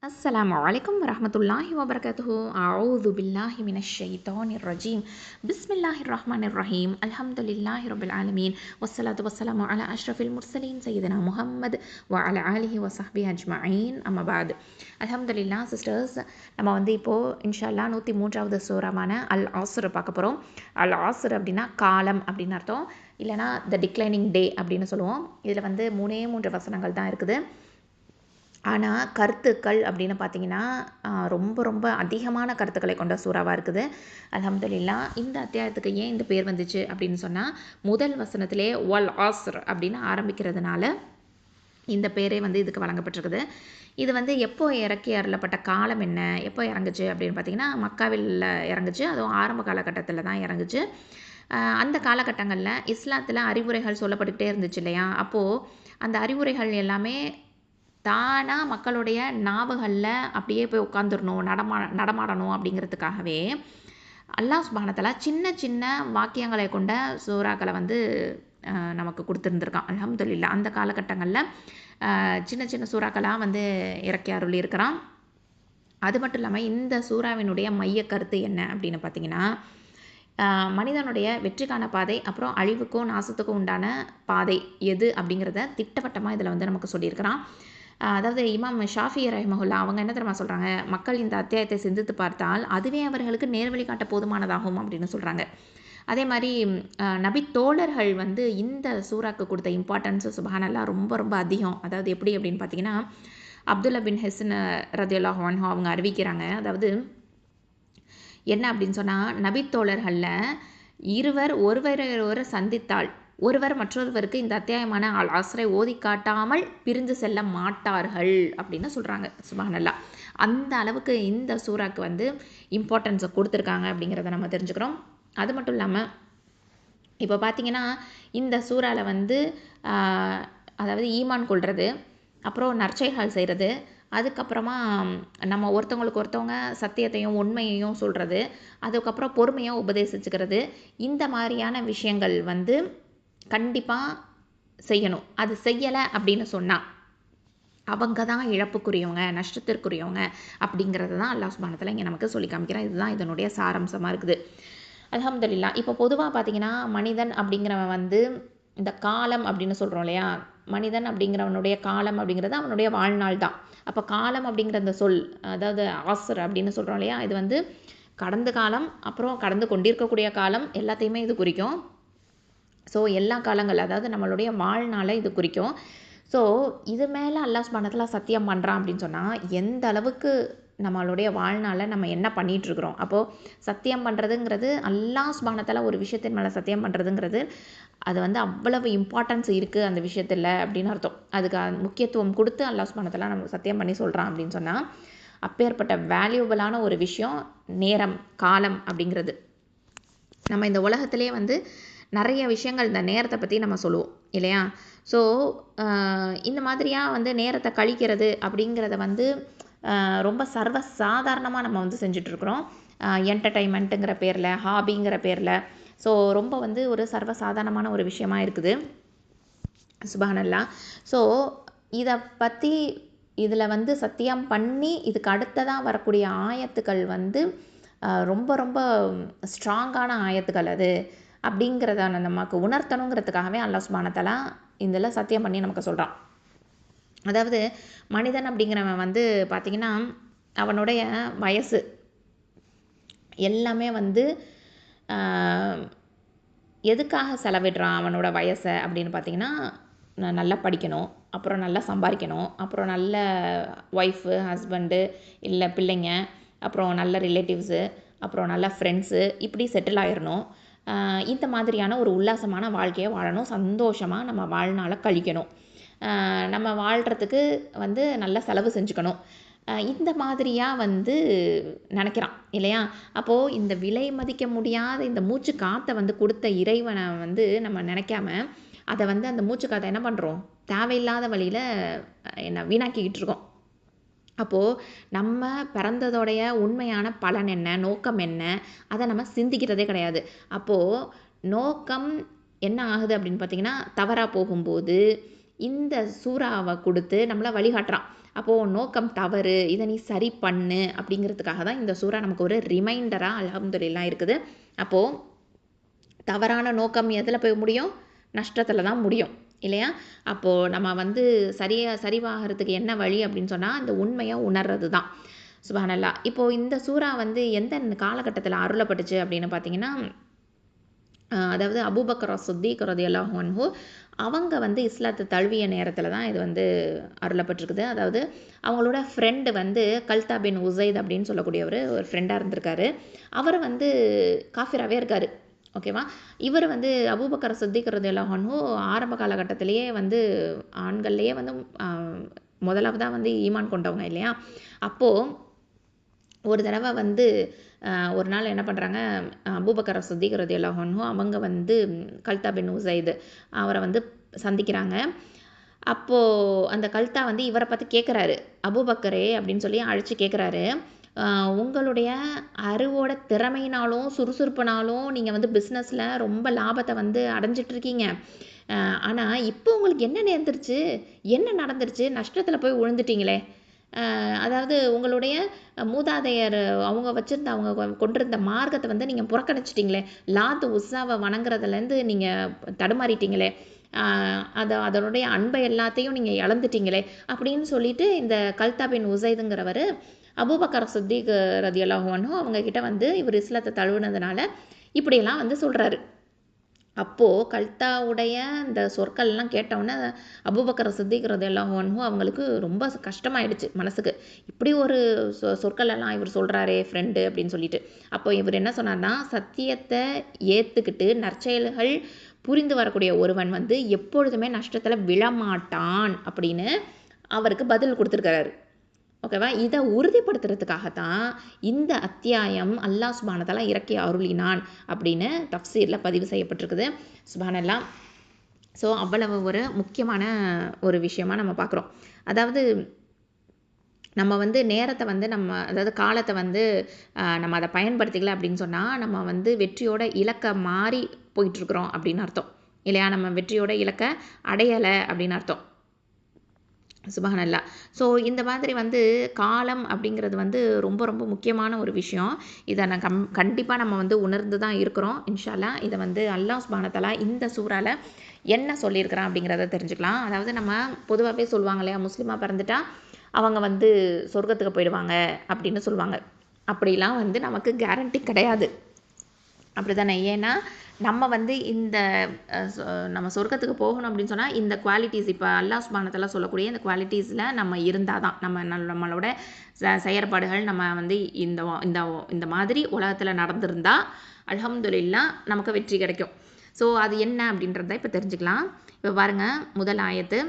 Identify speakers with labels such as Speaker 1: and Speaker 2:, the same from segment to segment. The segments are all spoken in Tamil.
Speaker 1: السلام عليكم ورحمة الله وبركاته. أعوذ بالله من الشيطان الرجيم. بسم الله الرحمن الرحيم. الحمد لله رب العالمين والصلاة والسلام على أشرف المرسلين سيدنا محمد وعلى آله وصحبه أجمعين. أما بعد. الحمد لله sisters, நம்ம இப்போது இன்ஷால்லா 103வது சூரமான அல் ஆஸ்ர் பார்க்க போகிறோம். அல் ஆஸ்ர் அப்படின்னா காலம் அப்படின்னு அர்த்தம், இல்லைனா த டிக்ளைனிங் டே அப்படின்னு சொல்லுவோம். இதில் 3 வசனங்கள் தான் இருக்குது. ஆனால் கருத்துக்கள் அப்படின்னு பார்த்தீங்கன்னா ரொம்ப ரொம்ப அதிகமான கருத்துக்களை கொண்ட சூறாவாக இருக்குது. அல்ஹம்துலில்லாஹ். இந்த அத்தியாயத்துக்கு ஏன் இந்த பேர் வந்துச்சு அப்படின்னு சொன்னால், முதல் வசனத்திலே வல் ஆஸ்ர் அப்படின்னு ஆரம்பிக்கிறதுனால இந்த பேரே இதுக்கு வழங்கப்பட்டிருக்குது. இது எப்போ இறக்கி அருளப்பட்ட காலம் என்ன, எப்போ இறங்குச்சு அப்படின்னு பார்த்தீங்கன்னா, மக்காவில் இறங்குச்சு. அதுவும் ஆரம்ப காலகட்டத்தில் தான் இறங்குச்சு. அந்த காலகட்டங்களில் இஸ்லாத்தில் அறிவுரைகள் சொல்லப்பட்டுக்கிட்டே இருந்துச்சு இல்லையா? அப்போது அந்த அறிவுரைகள் எல்லாமே தானாக மக்களுடைய ஞாபகங்களில் அப்படியே போய் உட்காந்துடணும், நடமாடணும் அப்படிங்கிறதுக்காகவே அல்லாஹ் சுப்ஹானஹு வ தஆலா சின்ன சின்ன வாக்கியங்களை கொண்ட சூறாக்களை நமக்கு கொடுத்துருந்துருக்கான். அல்ஹம்துலில்லாஹ். அந்த காலகட்டங்களில் சின்ன சின்ன சூறாக்களாக இறக்கி அருளி இருக்கிறான். அது மட்டும் இல்லாமல் இந்த சூறாவினுடைய மைய கருத்து என்ன அப்படின்னு பார்த்தீங்கன்னா, மனிதனுடைய வெற்றிக்கான பாதை, அப்புறம் அழிவுக்கும் நாசத்துக்கும் உண்டான பாதை எது அப்படிங்கிறத திட்டவட்டமாக இதில் நமக்கு சொல்லியிருக்கிறான். அதாவது இமாம் ஷாஃபி ரஹ்மஹுல்லா அவங்க என்ன தெரியுமா சொல்கிறாங்க, மக்கள் இந்த அத்தியாயத்தை சிந்தித்து பார்த்தால் அதுவே அவர்களுக்கு நேர்வழி காட்ட போதுமானதாகும் அப்படின்னு சொல்கிறாங்க. அதே மாதிரி நபி தோழர்கள் இந்த சூறாக்கு கொடுத்த இம்பார்ட்டன்ஸ் சுப்ஹானல்லாஹ் ரொம்ப ரொம்ப அதிகம். அதாவது எப்படி அப்படின்னு பார்த்தீங்கன்னா, அப்துல்லா பின் ஹெஸ்ன் ரதியல்லாஹு அன்ஹு அவங்க அறிவிக்கிறாங்க. அதாவது என்ன அப்படின்னு சொன்னால், நபித்தோழர்களில் இருவர் ஒருவரை சந்தித்தால் ஒருவர் மற்றொருவருக்கு இந்த அத்தியாயமான அல் ஆஸ்ரை ஓதி காட்டாமல் பிரிந்து செல்ல மாட்டார்கள் அப்படின்னு சொல்கிறாங்க. சுப்ஹானல்லாஹ். அந்த அளவுக்கு இந்த சூறாக்கு இம்பார்ட்டன்ஸை கொடுத்துருக்காங்க அப்படிங்கிறத நம்ம தெரிஞ்சுக்கிறோம். அது மட்டும் இல்லாமல் இப்போ பார்த்தீங்கன்னா, இந்த சூறாவில் அதாவது ஈமான் கொள்வது, அப்புறம் நற்செயல்கள் செய்கிறது, அதுக்கப்புறமா நம்ம ஒருத்தவங்களுக்கு ஒருத்தவங்க சத்தியத்தையும் உண்மையையும் சொல்கிறது, அதுக்கப்புறம் பொறுமையாக உபதேசிச்சுக்கிறது, இந்த மாதிரியான விஷயங்கள் கண்டிப்பாக செய்யணும். அது செய்யலை அப்படின்னு சொன்னால் அவங்க தான் இழப்புக்குரியவங்க, நஷ்டத்திற்குரியவங்க அப்படிங்கிறது தான் அல்லாஹ் சுப்ஹானஹு வ தஆலா இங்கே நமக்கு சொல்லி காமிக்கிறான். இதுதான் இதனுடைய சாராம்சமாக இருக்குது. அல்ஹம்துலில்லாஹ். இப்போ பொதுவாக பார்த்தீங்கன்னா, மனிதன் அப்படிங்கிறவன் இந்த காலம் அப்படின்னு சொல்கிறோம் இல்லையா? மனிதன் அப்படிங்கிறவனுடைய காலம் அப்படிங்கிறது அவனுடைய வாழ்நாள் தான். அப்போ காலம் அப்படிங்கிற அந்த சொல், அதாவது ஆஸ்ர் அப்படின்னு சொல்கிறோம் இல்லையா? இது கடந்த காலம், அப்புறம் கடந்து கொண்டிருக்கக்கூடிய காலம், எல்லாத்தையுமே இது குறிக்கும். ஸோ எல்லா காலங்கள், அதாவது நம்மளுடைய வாழ்நாளை இது குறிக்கும். ஸோ இது மேலே அல்லாஹ் சுப்ஹானஹு வ தஆலா சத்தியம் பண்ணுறான் அப்படின்னு சொன்னால், எந்த அளவுக்கு நம்மளுடைய வாழ்நாளை நம்ம என்ன பண்ணிகிட்ருக்குறோம். அப்போது சத்தியம் பண்ணுறதுங்கிறது, அல்லாஹ் சுப்ஹானஹு வ தஆலா ஒரு விஷயத்தின் மேலே சத்தியம் பண்ணுறதுங்கிறது அது அவ்வளவு இம்பார்ட்டன்ஸ் இருக்குது அந்த விஷயத்தில் அப்படின்னு அர்த்தம். அதுக்கு முக்கியத்துவம் கொடுத்து அல்லாஹ் சுப்ஹானஹு வ தஆலா நம்ம சத்தியம் பண்ணி சொல்கிறான் அப்படின்னு சொன்னால், அப்பேற்பட்ட வேல்யூபிளான ஒரு விஷயம் நேரம், காலம் அப்படிங்கிறது. நம்ம இந்த உலகத்திலே நிறைய விஷயங்கள் இந்த நேரத்தை பற்றி நம்ம சொல்லுவோம் இல்லையா? ஸோ இந்த மாதிரியாக நேரத்தை கழிக்கிறது அப்படிங்கிறத ரொம்ப சர்வ சாதாரணமாக நம்ம செஞ்சிட்ருக்குறோம். என்டர்டைன்மெண்ட்டுங்கிற பேரில், ஹாபிங்கிற பேரில். ஸோ ரொம்ப ஒரு சர்வசாதாரணமான ஒரு விஷயமா இருக்குது. சுப்ஹானல்லாஹ். ஸோ இதை பற்றி இதில் சத்தியம் பண்ணி இதுக்கு அடுத்ததாக வரக்கூடிய ஆயத்துக்கள் ரொம்ப ரொம்ப ஸ்ட்ராங்கான ஆயத்துக்கள் அது அப்படிங்கிறத நமக்கு உணர்த்தணுங்கிறதுக்காகவே அல்லாஹ் சுப்ஹானஹு வ தஆலா இதில் சத்தியம் பண்ணி நமக்கு சொல்கிறான். அதாவது மனிதன் அப்படிங்கிறவன் பார்த்திங்கன்னா, அவனுடைய வயசு எல்லாமே எதுக்காக செலவிடுறான் அவனோட வயசை அப்படின்னு பார்த்திங்கன்னா, நல்லா படிக்கணும், அப்புறம் நல்லா சம்பாதிக்கணும், அப்புறம் நல்ல ஒய்ஃபு, ஹஸ்பண்டு, இல்லை பிள்ளைங்க, அப்புறம் நல்ல ரிலேட்டிவ்ஸு, அப்புறம் நல்ல ஃப்ரெண்ட்ஸு, இப்படி செட்டில் ஆயிடணும். இந்த மாதிரியான ஒரு உல்லாசமான வாழ்க்கையை வாழணும், சந்தோஷமாக நம்ம வாழ்நாளை கழிக்கணும், நம்ம வாழ்கிறதுக்கு நல்ல செலவு செஞ்சுக்கணும், இந்த மாதிரியாக நினைக்கிறான் இல்லையா? அப்போது இந்த விலை மதிக்க முடியாத இந்த மூச்சு காற்றை கொடுத்த இறைவனை நம்ம நினைக்காம அதை அந்த மூச்சு காற்றை என்ன பண்ணுறோம், தேவையில்லாத வழியில் வீணாக்கிக்கிட்டு இருக்கோம். அப்போது நம்ம பிறந்ததோடைய உண்மையான பலன் என்ன, நோக்கம் என்ன, அதை நம்ம சிந்திக்கிறதே கிடையாது. அப்போது நோக்கம் என்ன ஆகுது அப்படின்னு பார்த்திங்கன்னா, தவறாக போகும்போது இந்த சூறாவை கொடுத்து நம்மளை வழிகாட்டுறான். அப்போது நோக்கம் தவறு, இதை நீ சரி பண்ணு அப்படிங்கிறதுக்காக தான் இந்த சூறா நமக்கு ஒரு ரிமைண்டராக அல்ஹம்துலில்லாஹ் இருக்குது. அப்போது தவறான நோக்கம் எதில் போய் முடியும்? நஷ்டத்தில் தான் முடியும் இல்லையா? அப்போது நம்ம வந்து சரிவாகிறதுக்கு என்ன வழி அப்படின்னு சொன்னால் அந்த உண்மையை உணர்றது தான். சுப்ஹானல்லாஹ். இப்போது இந்த சூறா வந்து எந்த காலகட்டத்தில் அருளப்பட்டுச்சு அப்படின்னு பார்த்தீங்கன்னா, அதாவது அபூபக்கர் சித்திக் ரலியல்லாஹு அன்ஹு அவங்க வந்து இஸ்லாத்தை தழுவிய நேரத்தில் தான் இது வந்து அருளப்பட்டிருக்குது. அதாவது அவங்களோட ஃப்ரெண்டு வந்து கல்தா பின் உசைத் அப்படின்னு சொல்லக்கூடியவர் ஒரு ஃப்ரெண்டாக இருந்திருக்காரு. அவர் வந்து காஃபிராகவே இருக்கார். ஓகேவா? இவர் வந்து அபூபக்கர் சித்திக் ரலியல்லாஹு அன்ஹு ஆரம்ப காலகட்டத்திலேயே வந்து ஆண்கள்லேயே வந்து முதலாவதாக வந்து ஈமான் கொண்டவங்க இல்லையா? அப்போது ஒரு தடவை வந்து ஒரு நாள் என்ன பண்ணுறாங்க, அபூபக்கர் சித்திக் ரலியல்லாஹு அன்ஹு அவங்க வந்து கல்தா பின் உசைத் அவரை வந்து சந்திக்கிறாங்க. அப்போது அந்த கல்தா வந்து இவரை பார்த்து கேட்குறாரு, அபூபக்கரே அப்படின்னு சொல்லி அழைச்சி கேட்குறாரு, உங்களுடைய அறிவோட திறமையினாலும் சுறுசுறுப்புனாலும் நீங்கள் வந்து பிஸ்னஸில் ரொம்ப லாபத்தை வந்து அடைஞ்சிட்ருக்கீங்க. ஆனால் இப்போ உங்களுக்கு என்ன நேர்ந்துருச்சு, என்ன நடந்துருச்சு, நஷ்டத்தில் போய் விழுந்துட்டீங்களே. அதாவது உங்களுடைய மூதாதையர் அவங்க வச்சுருந்த அவங்க கொண்டிருந்த மார்க்கத்தை வந்து நீங்கள் புறக்கணிச்சிட்டிங்களே, லாத் உஸ்ஸாவை வணங்குறதுலேருந்து நீங்கள் தடுமாறிட்டீங்களே, அதனுடைய அன்பை எல்லாத்தையும் நீங்கள் இழந்துட்டீங்களே அப்படின்னு சொல்லிட்டு இந்த கல்தா பின் உசைதுங்கிறவர் அபூபக்கர் சித்திக் ரலியல்லாஹு அன்ஹு அவங்க கிட்ட வந்து இவர் இஸ்லாத்தை தழுவுனதுனால இப்படியெல்லாம் வந்து சொல்கிறாரு. அப்போது கல்தாவுடைய இந்த சொற்கள்லாம் கேட்டவுடனே அபூபக்கர் சித்திக் ரலியல்லாஹு அன்ஹு அவங்களுக்கு ரொம்ப கஷ்டமாயிடுச்சு மனசுக்கு. இப்படி ஒரு சொற்களெல்லாம் இவர் சொல்கிறாரே ஃப்ரெண்டு அப்படின்னு சொல்லிட்டு. அப்போ இவர் என்ன சொன்னார்னா, சத்தியத்தை ஏற்றுக்கிட்டு நற்செயல்கள் புரிந்து வரக்கூடிய ஒருவன் வந்து எப்பொழுதுமே நஷ்டத்தில் விழமாட்டான் அப்படின்னு அவருக்கு பதில் கொடுத்துருக்கிறாரு. ஓகேவா? இதை உறுதிப்படுத்துறதுக்காகத்தான் இந்த அத்தியாயம் அல்லாஹ் சுப்ஹானஹு வ தஆலா இறக்கி அருளினான் அப்படின்னு தஃப்சீரில் பதிவு செய்யப்பட்டிருக்குது. சுப்ஹானல்லாஹ். ஸோ அவ்வளவு ஒரு முக்கியமான ஒரு விஷயமாக நம்ம பார்க்குறோம். அதாவது நம்ம வந்து நேரத்தை வந்து அதாவது காலத்தை வந்து நம்ம அதை பயன்படுத்திக்கல அப்படின்னு சொன்னால் நம்ம வந்து வெற்றியோட இலக்கை மாறி போயிட்டுருக்குறோம் அப்படின்னு அர்த்தம் இல்லையா? நம்ம வெற்றியோட இலக்கை அடையலை அப்படின்னு அர்த்தம். சுப்ஹானல்லாஹ். ஸோ இந்த மாதிரி வந்து காலம் அப்படிங்கிறது வந்து ரொம்ப ரொம்ப முக்கியமான ஒரு விஷயம். இதை நான் கண்டிப்பாக நம்ம வந்து உணர்ந்து தான் இருக்கிறோம். இன்ஷா அல்லாஹ் இதை வந்து அல்லாஹ் சுப்ஹானஹு வ தஆலா இந்த சூறால என்ன சொல்லியிருக்கிறான் அப்படிங்கிறத தெரிஞ்சுக்கலாம். அதாவது நம்ம பொதுவாகவே சொல்லுவாங்க இல்லையா, முஸ்லீமாக பிறந்துட்டா அவங்க வந்து சொர்க்கத்துக்கு போயிடுவாங்க அப்படின்னு சொல்லுவாங்க. அப்படிலாம் வந்து நமக்கு கேரண்டி கிடையாது. அப்படி தானே? ஏன்னா நம்ம வந்து இந்த நம்ம சொர்க்கத்துக்கு போகணும் அப்படின்னு சொன்னால் இந்த குவாலிட்டிஸ் இப்போ அல்லாஹ் சுப்ஹானஹு வ தஆலா சொல்லக்கூடிய இந்த குவாலிட்டிஸில் நம்ம இருந்தால் தான் நம்மளோட செயற்பாடுகள் நம்ம வந்து இந்த மாதிரி உலகத்தில் நடந்திருந்தால் அல்ஹம்துலில்லாஹ் நமக்கு வெற்றி கிடைக்கும். ஸோ அது என்ன அப்படின்றத இப்போ தெரிஞ்சுக்கலாம். இப்போ பாருங்கள், முதல் ஆயத்து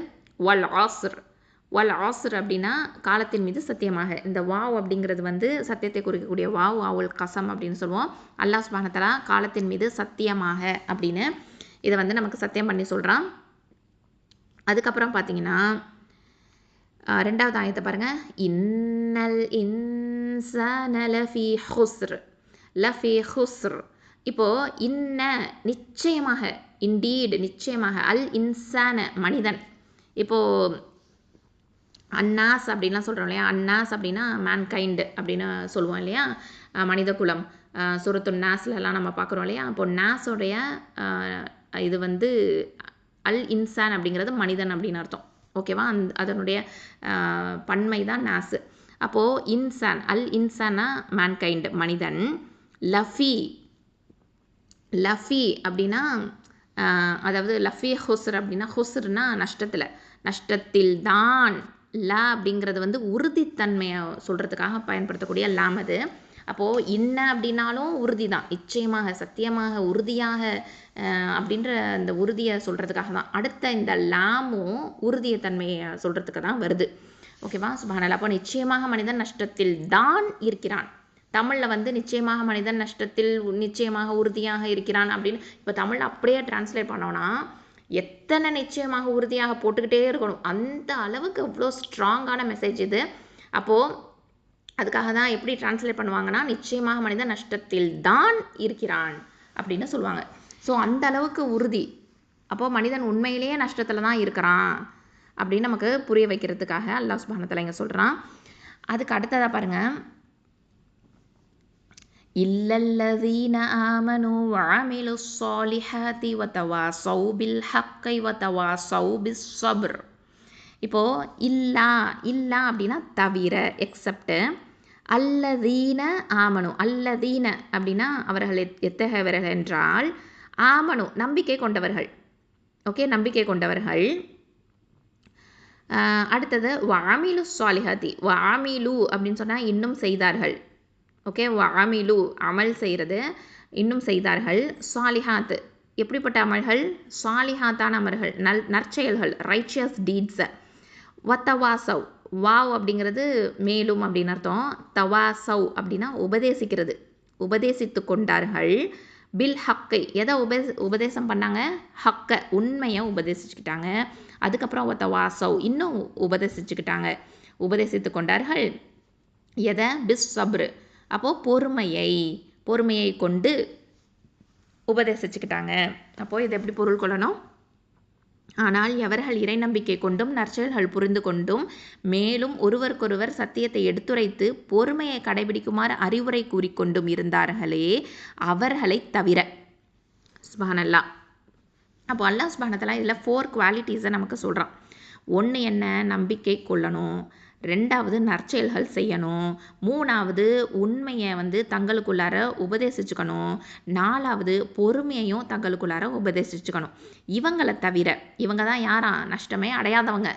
Speaker 1: வல் ஆஸ்ர் அப்படின்னா காலத்தின் மீது சத்தியமாக. இந்த வாவ் அப்படிங்கிறது வந்து சத்தியத்தை குறிக்கக்கூடிய வாவ், அவுல் கசம் அப்படின்னு சொல்லுவோம். அல்லாஹ் சுப்ஹானஹு வ தஆலா காலத்தின் மீது சத்தியமாக அப்படின்னு இதை வந்து நமக்கு சத்தியம் பண்ணி சொல்கிறான். அதுக்கப்புறம் பார்த்தீங்கன்னா ரெண்டாவது ஆயத்தை பாருங்கள், இன்னல் இன்சான லஃபி ஹுஸ்ர். இப்போது இன்ன நிச்சயமாக, இண்டீட் நிச்சயமாக, அல் இன்சான மனிதன். இப்போது அன்னாஸ் அப்படின்லாம் சொல்கிறோம் இல்லையா? அன்னாஸ் அப்படின்னா மேன்கைண்டு அப்படின்னு சொல்லுவோம் இல்லையா? மனித குலம். சூரத்து நாஸ்லலாம் நம்ம பார்க்குறோம் இல்லையா? அப்போது நாஸோடைய இது வந்து அல் இன்சான் அப்படிங்கிறது மனிதன் அப்படின்னு அர்த்தம். ஓகேவா? அதனுடைய பன்மை தான் நாஸு. அப்போது இன்சான், அல் இன்சானா மேன்கைண்டு மனிதன். லஃபி அப்படின்னா அதாவது லஃபி ஹுஸ்ர் அப்படின்னா, ஹுஸ்ர்னா நஷ்டத்தில் தான். லா அப்படிங்கிறது வந்து உறுதித்தன்மையை சொல்கிறதுக்காக பயன்படுத்தக்கூடிய லாம் அது. அப்போது இன்ன அப்படின்னாலும் உறுதி தான், நிச்சயமாக, சத்தியமாக, உறுதியாக அப்படின்ற அந்த உறுதியை சொல்கிறதுக்காக தான். அடுத்த இந்த லாமும் உறுதிய தன்மையை சொல்கிறதுக்கு தான் வருது. ஓகேவா? சுப்ஹானல்லாஹ். அப்போ நிச்சயமாக மனிதன் நஷ்டத்தில் தான் இருக்கிறான். தமிழில் வந்து நிச்சயமாக மனிதன் நஷ்டத்தில் நிச்சயமாக உறுதியாக இருக்கிறான் அப்படின்னு இப்போ தமிழில் அப்படியே டிரான்ஸ்லேட் பண்ணோன்னா எத்தனை நிச்சயமாக உறுதியாக போட்டுக்கிட்டே இருக்கணும். அந்த அளவுக்கு அவ்வளோ ஸ்ட்ராங்கான மெசேஜ் இது. அப்போது அதுக்காக தான் எப்படி டிரான்ஸ்லேட் பண்ணுவாங்கன்னா, நிச்சயமாக மனிதன் நஷ்டத்தில் தான் இருக்கிறான் அப்படின்னு சொல்லுவாங்க. ஸோ அந்த அளவுக்கு உறுதி. அப்போது மனிதன் உண்மையிலேயே நஷ்டத்தில் தான் இருக்கிறான் அப்படின்னு நமக்கு புரிய வைக்கிறதுக்காக அல்லாஹ் சுப்ஹானஹு வ தஆலா இங்கே சொல்கிறான். அதுக்கு அடுத்ததாக பாருங்கள், இல்லல்லதீன ஆமனு வஅமிலு ஸ்ஸாலிஹாத்தி வதவாஸௌ பில் ஹக்கி வதவாஸௌ பிஸ் ஸப்ர். இப்போது இல்லா அப்படின்னா தவிர, எக்ஸப்ட். அல்லதீன ஆமனு, அல்லதீன அப்படின்னா அவர்கள் எத்தகையவர்கள் என்றால், ஆமனு நம்பிக்கை கொண்டவர்கள். ஓகே, நம்பிக்கை கொண்டவர்கள். அடுத்தது வஅமிலு ஸ்ஸாலிஹாத்தி, வஅமிலு அப்படின்னு சொன்னால் இன்னும் செய்தார்கள். ஓகே, வஅமிலு அமல் செய்கிறது, இன்னும் செய்தார்கள். சாலிஹாத் எப்படிப்பட்ட அமல்கள்? சாலிஹாத்தான அமல்கள், நற்செயல்கள், ரைச்சியஸ் டீட்ஸை. வத்தவாசவ், வாவ் அப்படிங்கிறது மேலும் அப்படின்னு அர்த்தம். தவாசவ் அப்படின்னா உபதேசிக்கிறது, உபதேசித்து கொண்டார்கள். பில் ஹக்கை, எதை உபதேசம் பண்ணாங்க? ஹக்கை, உண்மையை உபதேசிச்சுக்கிட்டாங்க. அதுக்கப்புறம் வத்தவாசவ் இன்னும் உபதேசிச்சுக்கிட்டாங்க, உபதேசித்து கொண்டார்கள். எதை? பிஸ் சப்ரு, அப்போது பொறுமையை கொண்டு உபதேசிச்சுக்கிட்டாங்க. அப்போது இதை எப்படி பொருள் கொள்ளணும்? ஆனால் எவர்கள் இறை நம்பிக்கை கொண்டும் நற்செயல்கள் புரிந்து கொண்டும் மேலும் ஒருவருக்கொருவர் சத்தியத்தை எடுத்துரைத்து பொறுமையை கடைபிடிக்குமாறு அறிவுரை கூறிக்கொண்டும் இருந்தார்களே அவர்களை தவிர. சுப்ஹானல்லாஹ். அப்போ அல்லாஹ் சுப்ஹானஹு வ தஆலா இதில் 4 குவாலிட்டிஸை நமக்கு சொல்கிறான். ஒன்று என்ன? நம்பிக்கை கொள்ளணும். ரெண்டாவது நற்செயல்கள் செய்யணும். மூணாவது உண்மையை தங்களுக்குள்ளார உபதேசிச்சுக்கணும். நாலாவது பொறுமையையும் தங்களுக்குள்ளார உபதேசிச்சுக்கணும். இவங்களை தவிர, இவங்க தான் யாரா? நஷ்டமே அடையாதவங்க.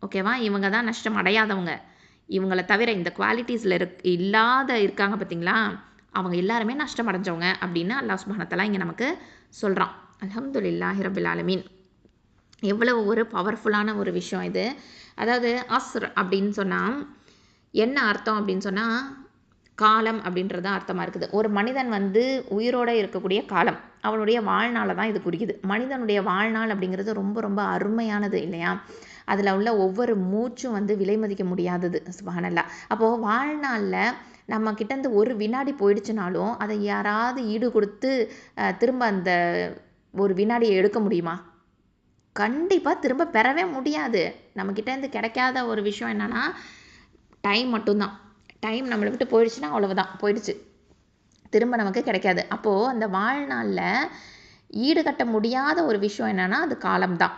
Speaker 1: ஓகேவா? இவங்க தான் நஷ்டம் அடையாதவங்க. இவங்களை தவிர இந்த குவாலிட்டிஸில் இருக்காங்க பார்த்தீங்களா, அவங்க எல்லாருமே நஷ்டம் அடைஞ்சவங்க அப்படின்னு அல்லாஹ் சுப்ஹானஹு வ தஆலா இங்கே நமக்கு சொல்கிறான். அல்ஹம்துலில்லாஹி ரப்பில் ஆலமீன். எவ்வளவு ஒரு பவர்ஃபுல்லான ஒரு விஷயம் இது. அதாவது அஸ்ர் அப்படின்னு சொன்னால் என்ன அர்த்தம் அப்படின்னு சொன்னால், காலம் அப்படின்றது அர்த்தமாக இருக்குது. ஒரு மனிதன் உயிரோடு இருக்கக்கூடிய காலம், அவனுடைய வாழ்நாளை தான் இது குறிக்குது. மனிதனுடைய வாழ்நாள் அப்படிங்கிறது ரொம்ப ரொம்ப அருமையானது இல்லையா? அதில் உள்ள ஒவ்வொரு மூச்சும் விலை மதிக்க முடியாதது. சுப்ஹானல்லாஹ். அப்போது வாழ்நாளில் நம்ம கிட்டேருந்து ஒரு வினாடி போயிடுச்சுனாலும் அதை யாராவது ஈடு கொடுத்து திரும்ப அந்த ஒரு வினாடியை எடுக்க முடியுமா? கண்டிப்பாக திரும்ப பெறவே முடியாது. நம்மக்கிட்டேருந்து கிடைக்காத ஒரு விஷயம் என்னென்னா டைம் மட்டும்தான். டைம் நம்மளை விட்டு போயிடுச்சுன்னா அவ்வளவுதான், போயிடுச்சு, திரும்ப நமக்கு கிடைக்காது. அப்போது அந்த வாழ்நாளில் ஈடுகட்ட முடியாத ஒரு விஷயம் என்னென்னா அது காலம்தான்.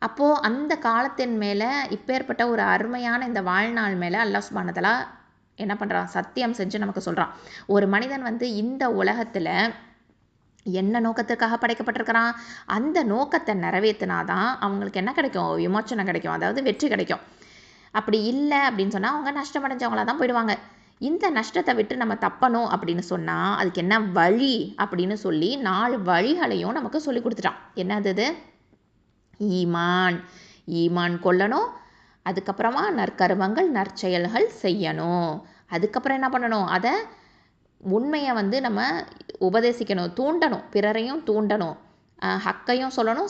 Speaker 1: அப்போது அந்த காலத்தின் மேலே, இப்பேற்பட்ட ஒரு அருமையான இந்த வாழ்நாள் மேலே அல்லாஹ் சுப்ஹானஹு வ தஆலா என்ன பண்ணுறான்? சத்தியம் செஞ்சு நமக்கு சொல்கிறான். ஒரு மனிதன் இந்த உலகத்தில் என்ன நோக்கத்துக்காக படைக்கப்பட்டிருக்கிறான், அந்த நோக்கத்தை நிறைவேற்றினாதான் அவங்களுக்கு என்ன கிடைக்கும்? விமோச்சனம் கிடைக்கும், அதாவது வெற்றி கிடைக்கும். அப்படி இல்லை அப்படின்னு சொன்னால் அவங்க நஷ்டமடைஞ்சவங்களாக தான் போயிடுவாங்க. இந்த நஷ்டத்தை விட்டு நம்ம தப்பணும் அப்படின்னு சொன்னால் அதுக்கு என்ன வழி அப்படின்னு சொல்லி 4 வழிகளையும் நமக்கு சொல்லி கொடுத்துட்டான். என்னது? ஈமான் கொள்ளணும். அதுக்கப்புறமா நற்கருமங்கள், நற்செயல்கள் செய்யணும். அதுக்கப்புறம் என்ன பண்ணணும்? அதை உண்மையை நம்ம உபதேசிக்கணும், தூண்டணும், பிறரையும் தூண்டணும், ஹக்கையும் சொல்லணும்,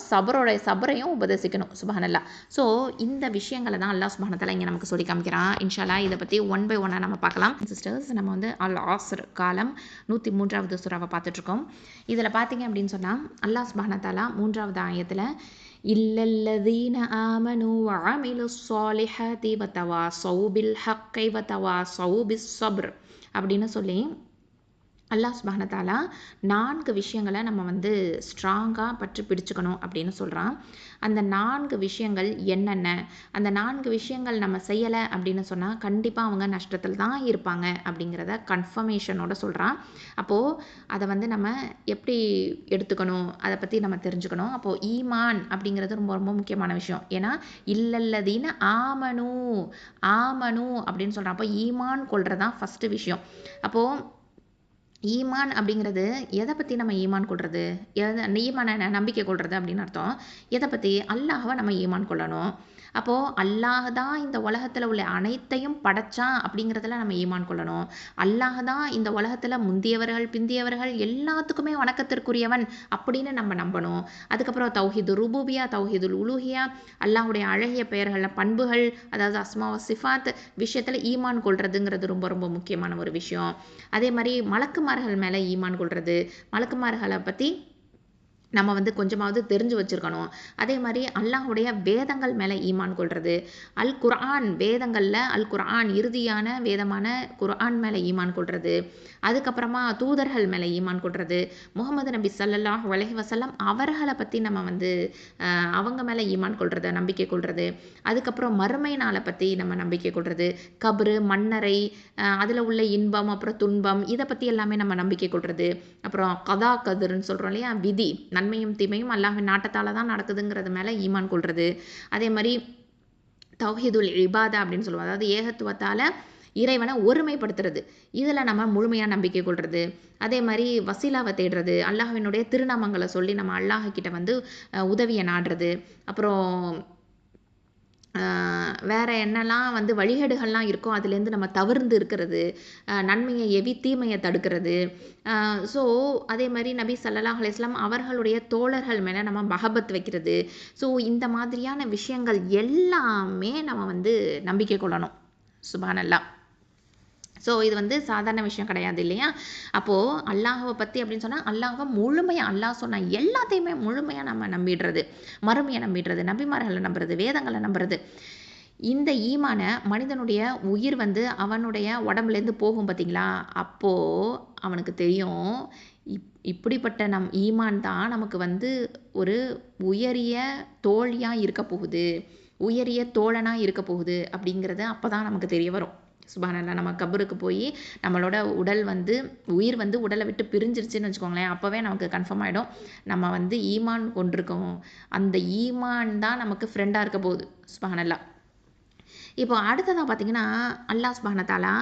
Speaker 1: சபரையும் உபதேசிக்கணும். சுப்ஹானல்லாஹ். ஸோ இந்த விஷயங்களை தான் அல்லாஹ் சுப்ஹானஹு வ தஆலா இங்கே நமக்கு சொல்லி காமிக்கிறான். இன்ஷா அல்லாஹ் இதை பற்றி 1 by 1 நம்ம பார்க்கலாம். சிஸ்டர்ஸ், நம்ம அல் ஆஸ்ர் காலம் 103வது சூறாவை பார்த்துட்ருக்கோம். இதில் பார்த்தீங்க அப்படின்னு சொன்னால் அல்லாஹ் சுப்ஹானஹு வ தஆலா 3வது ஆயத்தில் இல்லல்லதீன ஆமனு வஅமிலு ஸ்ஸாலிஹாத்தி வதவாஸௌ பில் ஹக்கி வதவாஸௌ பிஸ் ஸப்ர் அப்படின்னு சொல்லி அல்லாஹ் சுப்ஹானஹு வ தஆலா 4 விஷயங்களை நம்ம ஸ்ட்ராங்காக பற்றி பிடிச்சுக்கணும் அப்படின்னு சொல்கிறான். அந்த 4 விஷயங்கள் என்னென்ன? அந்த 4 விஷயங்கள் நம்ம செய்யலை அப்படின்னு சொன்னால் கண்டிப்பாக அவங்க நஷ்டத்தில் தான் இருப்பாங்க அப்படிங்கிறத கன்ஃபர்மேஷனோட சொல்கிறான். அப்போது அதை நம்ம எப்படி எடுத்துக்கணும், அதை பற்றி நம்ம தெரிஞ்சுக்கணும். அப்போது ஈமான் அப்படிங்கிறது ரொம்ப ரொம்ப முக்கியமான விஷயம். ஏன்னா இல்லல்லதீன ஆமனு அப்படின்னு சொல்கிறான். அப்போ ஈமான் கொள்கிறது தான் ஃபஸ்ட்டு விஷயம். அப்போது ஈமான் அப்படிங்கிறது எதை பற்றி நம்ம ஈமான் கொள்வது? ஈமான நம்பிக்கை கொள்வது அப்படின்னு அர்த்தம். எதை பற்றி? அல்லாஹ்வை நம்ம ஈமான் கொள்ளணும். அப்போது அல்லாஹ் தான் இந்த உலகத்தில் உள்ள அனைத்தையும் படைச்சான் அப்படிங்கிறதுல நம்ம ஈமான் கொள்ளணும். அல்லாஹ் தான் இந்த உலகத்தில் முந்தியவர்கள் பிந்தியவர்கள் எல்லாத்துக்குமே வணக்கத்திற்குரியவன் அப்படின்னு நம்ம நம்பணும். அதுக்கப்புறம் தௌஹீது ருபூபியா, தௌஹீதுல் உலூஹியா, அல்லாஹுடைய அழகிய பெயர்களில் பண்புகள், அதாவது அஸ்மா வ சிஃபாத் விஷயத்தில் ஈமான் கொள்றதுங்கிறது ரொம்ப ரொம்ப முக்கியமான ஒரு விஷயம். அதே மாதிரி மலக்குமார்கள் மேலே ஈமான் கொள்வது, மலக்குமார்களை பற்றி நம்ம வந்து கொஞ்சமாவது தெரிஞ்சு வச்சுருக்கணும். அதே மாதிரி அல்லாஹுடைய வேதங்கள் மேலே ஈமான் கொள்வது, அல் குர்ஆன் வேதங்களில் அல் குர்ஆன் இறுதியான வேதமான குர்ஆன் மேலே ஈமான் கொள்வது, அதுக்கப்புறமா தூதர்கள் மேலே ஈமான் கொள்வது, முகமது நபி ஸல்லல்லாஹு அலைஹி வஸல்லம் அவர்களை பற்றி நம்ம வந்து அவங்க மேலே ஈமான் கொள்வது, நம்பிக்கை கொள்வது, அதுக்கப்புறம் மறுமை நாளை பற்றி நம்ம நம்பிக்கை கொள்வது, கப்ரு, மண்ணறை, அதில் உள்ள இன்பம் அப்புறம் துன்பம் இதை பற்றி எல்லாமே நம்ம நம்பிக்கை கொள்வது, அப்புறம் கதா கதிர்ன்னு சொல்கிறோம் இல்லையா, விதி, நன்மையும் தீமையும் அல்லாஹ்வின் நாட்டத்தால் தான் நடக்குதுங்கிறது மேலே ஈமான் கொள்வது, அதே மாதிரி தௌஹீதுல் இபாதா அப்படின்னு சொல்லுவோம், அதாவது ஏகத்துவத்தால் இறைவனை ஒருமைப்படுத்துறது, இதில் நம்ம முழுமையாக நம்பிக்கை கொள்வது, அதே மாதிரி வசீலாவை தேடுறது, அல்லாஹ்வினுடைய திருநாமங்களை சொல்லி நம்ம அல்லாஹ் கிட்ட வந்து உதவியை நாடுறது, அப்புறம் வேறு என்னெல்லாம் வந்து வழிகேடுகள்லாம் இருக்கோ அதுலேருந்து நம்ம தவிர்ந்து இருக்கிறது, நன்மையை எவி தீமையை தடுக்கிறது. ஸோ அதே மாதிரி நபி ஸல்லல்லாஹு அலைஹி வஸல்லம் அவர்களுடைய தோழர்கள் மேலே நம்ம மஹபத் வைக்கிறது. ஸோ இந்த மாதிரியான விஷயங்கள் எல்லாமே நம்ம வந்து நம்பிக்கை கொள்ளணும். சுப்ஹானல்லாஹ். ஸோ இது வந்து சாதாரண விஷயம் கிடையாது இல்லையா. அப்போது அல்லாஹவை பற்றி அப்படின்னு சொன்னால் அல்லாஹவை முழுமையாக, அல்லாஹ் சொன்ன எல்லாத்தையுமே முழுமையாக நம்ம நம்பிடுறது, மறுமையை நம்பிடுறது, நபிமார்களை நம்புறது, வேதங்களை நம்புறது. இந்த ஈமான மனிதனுடைய உயிர் வந்து அவனுடைய உடம்புலேருந்து போகும் பார்த்தீங்களா, அப்போது அவனுக்கு தெரியும் இப்படிப்பட்ட ஈமான் தான் நமக்கு வந்து ஒரு உயரிய தோழியாக இருக்க போகுது, உயரிய தோழனாக இருக்க போகுது அப்படிங்கிறது அப்போ தான் நமக்கு தெரிய வரும். சுப்ஹானல்லாஹ். நம்ம கபருக்கு போய் நம்மளோட உடல் வந்து உயிர் வந்து உடலை விட்டு பிரிஞ்சிருச்சுன்னு வச்சுக்கோங்களேன், அப்போவே நமக்கு கன்ஃபார்ம் ஆகிடும் நம்ம வந்து ஈமான் கொண்டிருக்கோம், அந்த ஈமான் தான் நமக்கு ஃப்ரெண்டாக இருக்க போகுது. சுப்ஹானல்லாஹ். இப்போ அடுத்ததாக பார்த்தீங்கன்னா அல்லாஹ் சுப்ஹானஹு வ தஆலா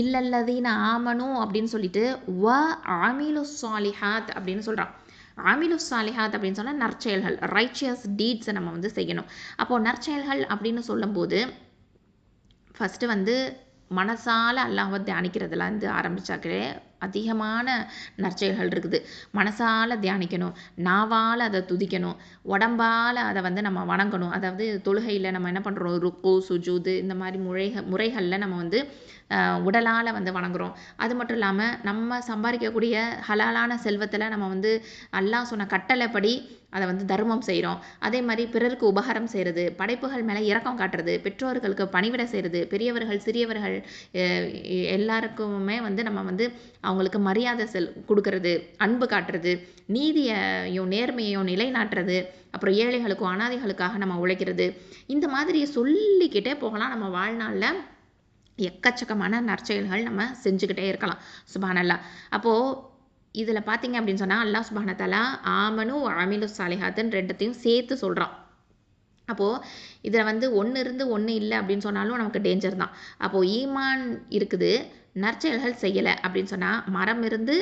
Speaker 1: இல்லல்லதீன ஆமனு அப்படின்னு சொல்லிட்டு வ ஆமிலு ஸாலிஹாத் அப்படின்னு சொல்கிறான். ஆமிலு ஸாலிஹாத் அப்படின்னு சொன்னால் நற்செயல்கள், ரைச்சியஸ் டீட்ஸை நம்ம வந்து செய்யணும். அப்போது நற்செயல்கள் அப்படின்னு சொல்லும்போது ஃபஸ்ட்டு வந்து மனசால் அல்லாஹ்வை தியானிக்கிறதுல இருந்து ஆரம்பித்தாக்கே அதிகமான நற்செயல்கள் இருக்குது. மனசால் தியானிக்கணும், நாவால் அதை துதிக்கணும், உடம்பால் அதை வந்து நம்ம வணங்கணும். அதாவது தொழுகையில் நம்ம என்ன பண்ணுறோம், ருக்கு, சுஜூது இந்த மாதிரி முறைகளில் நம்ம வந்து உடலால் வந்து வணங்குறோம். அது மட்டும் இல்லாமல் நம்ம சம்பாதிக்கக்கூடிய ஹலாலான செல்வத்தில் நம்ம வந்து அல்லாஹ் சொன்ன கட்டளைப்படி அதை வந்து தர்மம் செய்கிறோம். அதே மாதிரி பிறருக்கு உபகாரம் செய்கிறது, படைப்புகள் மேலே இரக்கம் காட்டுறது, பெற்றோர்களுக்கு பணிவிட செய்கிறது, பெரியவர்கள் சிறியவர்கள் எல்லாருக்குமே வந்து நம்ம வந்து அவங்களுக்கு மரியாதை கொடுக்கறது, அன்பு காட்டுறது, நீதியையும் நேர்மையையும் நிலைநாட்டுறது, அப்புறம் ஏழைகளுக்கும் அனாதைகளுக்காக நம்ம உழைக்கிறது, இந்த மாதிரி சொல்லிக்கிட்டே போகலாம். நம்ம வாழ்நாளில் எக்கச்சக்கமான நற்செயல்கள் நம்ம செஞ்சுக்கிட்டே இருக்கலாம். சுப்ஹானல்லாஹ். அப்போது இதில் பார்த்தீங்க அப்படின்னு சொன்னால் அல்லாஹ் சுப்ஹானஹு வ தஆலா ஆமனு அமிலு ஸாலிஹாத்துன்னு ரெண்டுத்தையும் சேர்த்து சொல்கிறான். அப்போது இதில் வந்து ஒன்று இருந்து ஒன்று இல்லை அப்படின்னு சொன்னாலும் நமக்கு டேஞ்சர் தான். அப்போது ஈமான் இருக்குது, நற்செயல்கள் செய்யலை அப்படின்னு சொன்னால் மரம் இருந்து